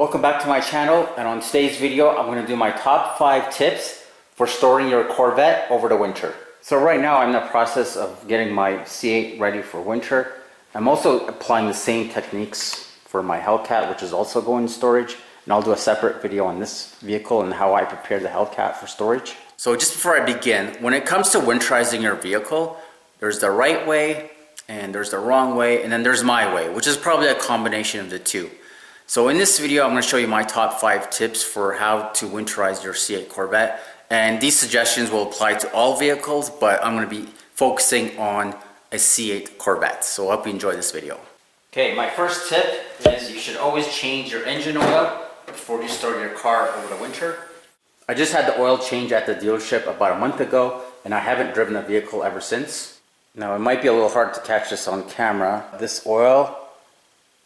Welcome back to my channel, and on today's video I'm going to do my top 5 tips for storing your Corvette over the winter. So right now I'm in the process of getting my C8 ready for winter. I'm also applying the same techniques for my Hellcat, which is also going in storage, and I'll do a separate video on this vehicle and how I prepare the Hellcat for storage. So just before I begin, when it comes to winterizing your vehicle, there's the right way and there's the wrong way, and then there's my way, which is probably a combination of the two. So in this video, I'm going to show you my top 5 tips for how to winterize your C8 Corvette. And these suggestions will apply to all vehicles, but I'm going to be focusing on a C8 Corvette. So I hope you enjoy this video. Okay, my first tip is you should always change your engine oil before you start your car over the winter. I just had the oil change at the dealership about a month ago, and I haven't driven the vehicle ever since. Now, it might be a little hard to catch this on camera. This oil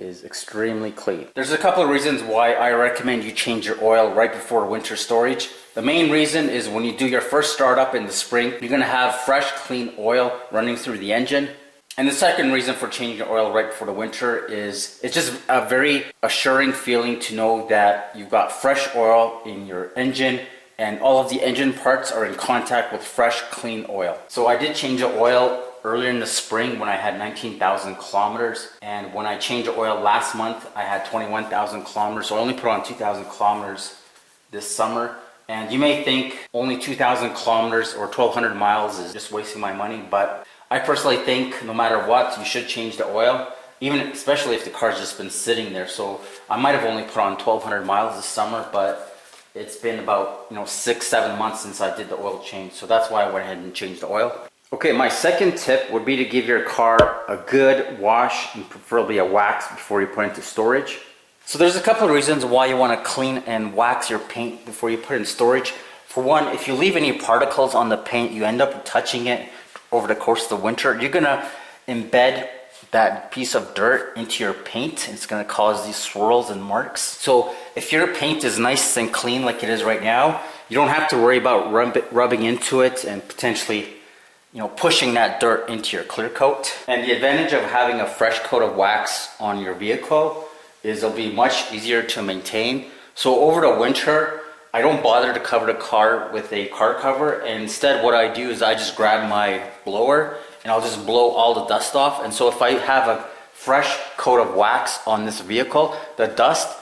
is extremely clean. There's a couple of reasons why I recommend you change your oil right before winter storage. The main reason is when you do your first startup in the spring, you're going to have fresh, clean oil running through the engine. And the second reason for changing your oil right before the winter is it's just a very assuring feeling to know that you've got fresh oil in your engine and all of the engine parts are in contact with fresh, clean oil. So I did change the oil earlier in the spring when I had 19,000 kilometers, and when I changed the oil last month I had 21,000 kilometers, so I only put on 2,000 kilometers this summer. And you may think only 2,000 kilometers or 1,200 miles is just wasting my money, but I personally think no matter what, you should change the oil, even especially if the car's just been sitting there. So I might have only put on 1,200 miles this summer, but it's been about 6-7 months since I did the oil change, so that's why I went ahead and changed the oil. Okay, my second tip would be to give your car a good wash and preferably a wax before you put it into storage. So there's a couple of reasons why you want to clean and wax your paint before you put it in storage. For one, if you leave any particles on the paint, you end up touching it over the course of the winter. You're going to embed that piece of dirt into your paint. It's going to cause these swirls and marks. So if your paint is nice and clean like it is right now, you don't have to worry about rubbing into it and potentially pushing that dirt into your clear coat. And the advantage of having a fresh coat of wax on your vehicle is it'll be much easier to maintain. So over the winter, I don't bother to cover the car with a car cover. And instead what I do is I just grab my blower and I'll just blow all the dust off. And so if I have a fresh coat of wax on this vehicle, the dust,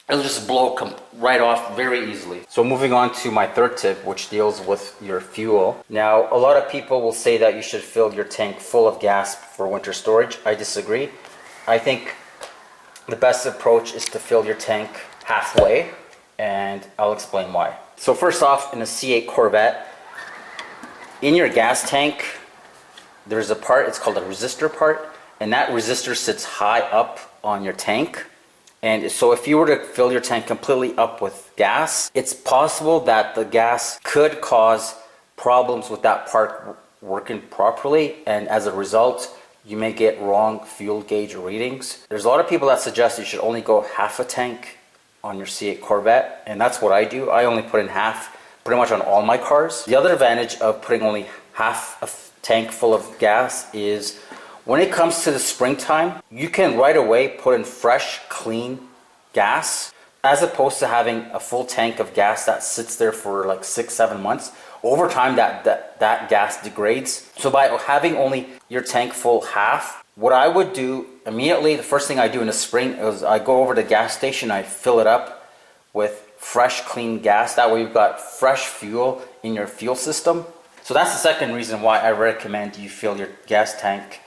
it'll just blow right off very easily. So moving on to my third tip, which deals with your fuel. Now, a lot of people will say that you should fill your tank full of gas for winter storage. I disagree. I think the best approach is to fill your tank halfway, and I'll explain why. So first off, in a C8 Corvette, in your gas tank, there's a part, it's called a resistor part, and that resistor sits high up on your tank. And so if you were to fill your tank completely up with gas, it's possible that the gas could cause problems with that part working properly, and as a result, you may get wrong fuel gauge readings. There's a lot of people that suggest you should only go half a tank on your C8 Corvette, and that's what I do. I only put in half pretty much on all my cars. The other advantage of putting only half a tank full of gas is when it comes to the springtime, you can right away put in fresh, clean gas, as opposed to having a full tank of gas that sits there for like 6-7 months. Over time, that gas degrades. So by having only your tank full half, what I would do immediately, the first thing I do in the spring is I go over to the gas station, I fill it up with fresh, clean gas. That way you've got fresh fuel in your fuel system. So that's the second reason why I recommend you fill your gas tank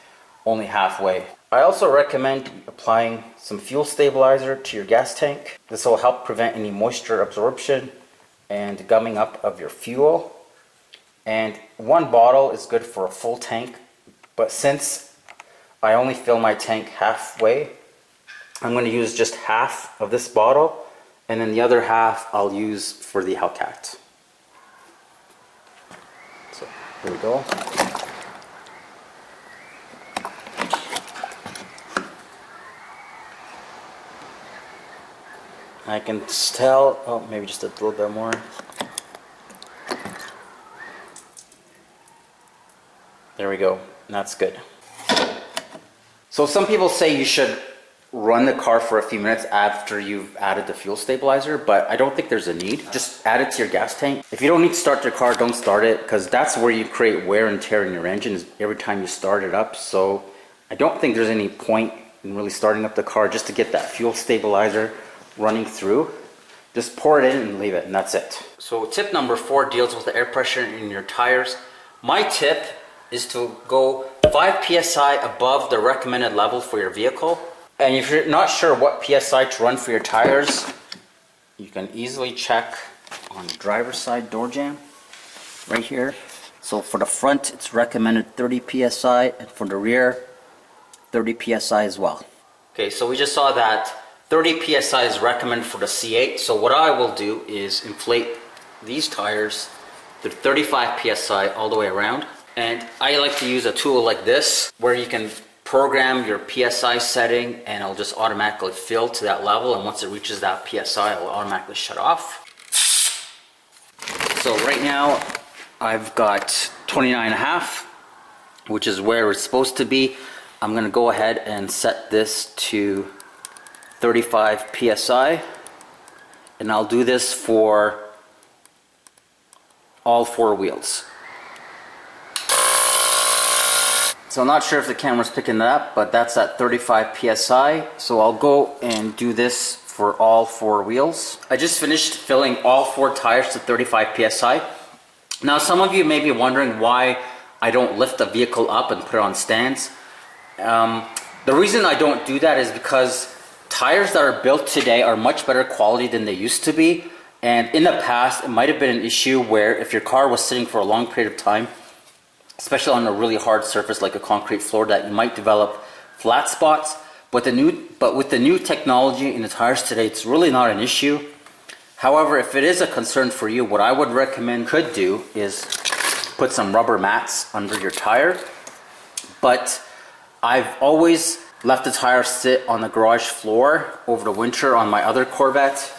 only halfway. I also recommend applying some fuel stabilizer to your gas tank. This will help prevent any moisture absorption and gumming up of your fuel. And 1 bottle is good for a full tank, but since I only fill my tank halfway, I'm going to use just half of this bottle, and then the other half I'll use for the Hellcat. So here we go. I can tell, oh, maybe just a little bit more. There we go, and that's good. So some people say you should run the car for a few minutes after you've added the fuel stabilizer, but I don't think there's a need. Just add it to your gas tank. If you don't need to start your car, don't start it, because that's where you create wear and tear in your engine is every time you start it up. So I don't think there's any point in really starting up the car just to get that fuel stabilizer running through. Just pour it in and leave it, and that's it. So tip number 4 deals with the air pressure in your tires. My tip is to go 5 psi above the recommended level for your vehicle. And if you're not sure what PSI to run for your tires, you can easily check on the driver's side door jamb right here. So for the front, it's recommended 30 PSI, and for the rear, 30 PSI as well. Okay, so we just saw that 30 PSI is recommended for the C8. So what I will do is inflate these tires to 35 PSI all the way around. And I like to use a tool like this where you can program your PSI setting and it'll just automatically fill to that level, and once it reaches that PSI it will automatically shut off. So right now I've got 29.5, which is where it's supposed to be. I'm going to go ahead and set this to 35 PSI, and I'll do this for all 4 wheels. So I'm not sure if the camera's picking that up, but that's at 35 PSI. So I'll go and do this for all 4 wheels. I just finished filling all 4 tires to 35 PSI. Now some of you may be wondering why I don't lift the vehicle up and put it on stands. The reason I don't do that is because tires that are built today are much better quality than they used to be. And in the past, it might have been an issue where if your car was sitting for a long period of time, especially on a really hard surface like a concrete floor, that you might develop flat spots. But with the new technology in the tires today, it's really not an issue. However, if it is a concern for you, what I would recommend could do is put some rubber mats under your tire. But I've always left the tire sit on the garage floor over the winter on my other Corvette,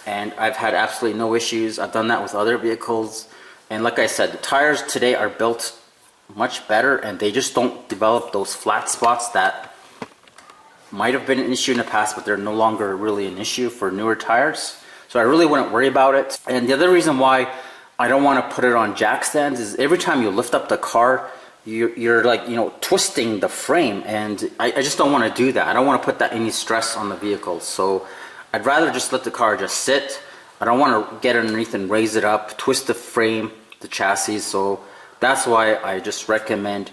and I've had absolutely no issues. I've done that with other vehicles. And like I said, the tires today are built much better, and they just don't develop those flat spots that might have been an issue in the past, but they're no longer really an issue for newer tires. So I really wouldn't worry about it. And the other reason why I don't want to put it on jack stands is every time you lift up the car, you're like, twisting the frame, and I just don't want to do that. I don't want to put that any stress on the vehicle. So I'd rather just let the car just sit. I don't want to get underneath and raise it up, twist the frame, the chassis. So that's why I just recommend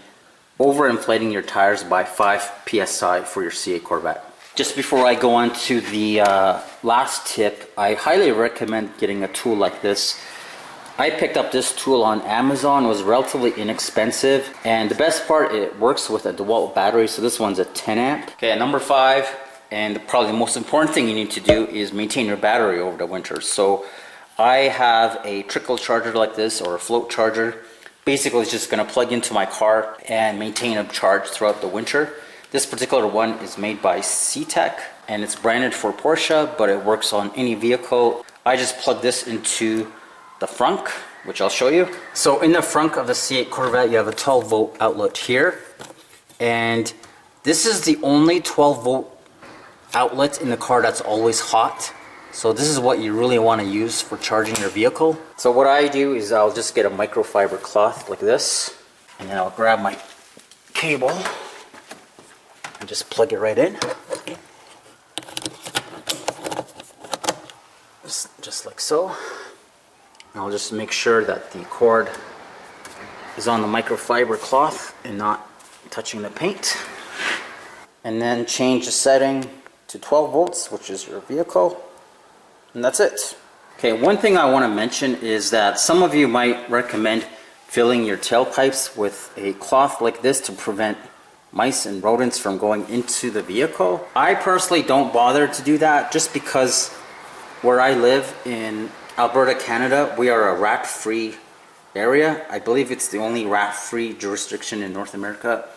overinflating your tires by 5 PSI for your C8 Corvette. Just before I go on to the last tip, I highly recommend getting a tool like this. I picked up this tool on Amazon. It was relatively inexpensive, and the best part, it works with a DeWalt battery. So this one's a 10 amp. Okay, number 5, and probably the most important thing you need to do is maintain your battery over the winter. So I have a trickle charger like this, or a float charger. Basically, it's just going to plug into my car and maintain a charge throughout the winter. This particular one is made by C8, and it's branded for Porsche, but it works on any vehicle. I just plug this into the frunk, which I'll show you. So in the frunk of the C8 Corvette, you have a 12 volt outlet here, and this is the only 12 volt outlet in the car that's always hot. So this is what you really want to use for charging your vehicle. So what I do is I'll just get a microfiber cloth like this, and then I'll grab my cable and just plug it right in. Just like so. And I'll just make sure that the cord is on the microfiber cloth and not touching the paint. And then change the setting to 12 volts, which is your vehicle. And that's it. Okay, one thing I want to mention is that some of you might recommend filling your tailpipes with a cloth like this to prevent mice and rodents from going into the vehicle. I personally don't bother to do that just because where I live in Alberta, Canada, we are a rat-free area. I believe it's the only rat-free jurisdiction in North America.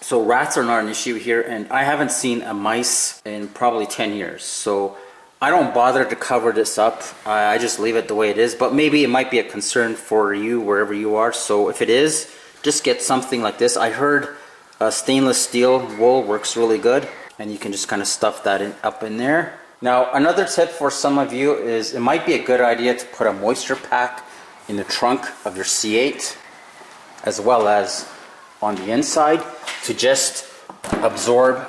So rats are not an issue here, and I haven't seen a mice in probably 10 years. So I don't bother to cover this up. I just leave it the way it is, but maybe it might be a concern for you wherever you are. So if it is, just get something like this. I heard stainless steel wool works really good. and you can just kind of stuff that up in there. Now, another tip for some of you is it might be a good idea to put a moisture pack in the trunk of your C8 as well as on the inside to just absorb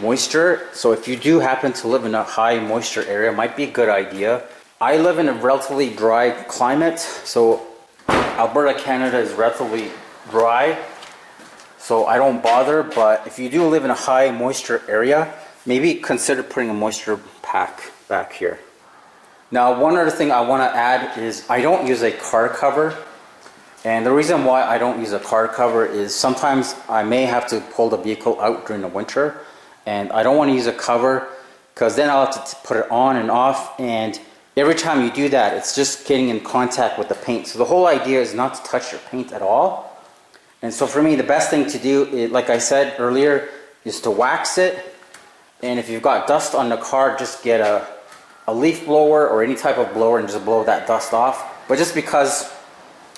moisture. So if you do happen to live in a high moisture area, it might be a good idea. I live in a relatively dry climate, so Alberta, Canada is relatively dry, so I don't bother. But if you do live in a high moisture area, maybe consider putting a moisture pack back here. Now, one other thing I want to add is I don't use a car cover. And the reason why I don't use a car cover is sometimes I may have to pull the vehicle out during the winter, and I don't want to use a cover because then I'll have to put it on and off, and every time you do that, it's just getting in contact with the paint. So the whole idea is not to touch your paint at all. And so for me, the best thing to do, is, like I said earlier, is to wax it. And if you've got dust on the car, just get a leaf blower or any type of blower and just blow that dust off. But just because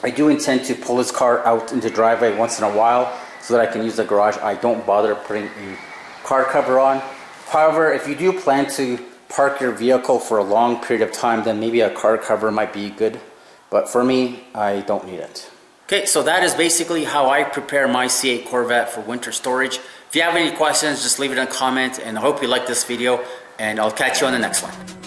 I do intend to pull this car out into driveway once in a while so that I can use the garage, I don't bother putting a car cover on. However, if you do plan to park your vehicle for a long period of time, then maybe a car cover might be good. But for me, I don't need it. Okay, so that is basically how I prepare my C8 Corvette for winter storage. If you have any questions, just leave it in a comment, and I hope you like this video, and I'll catch you on the next one.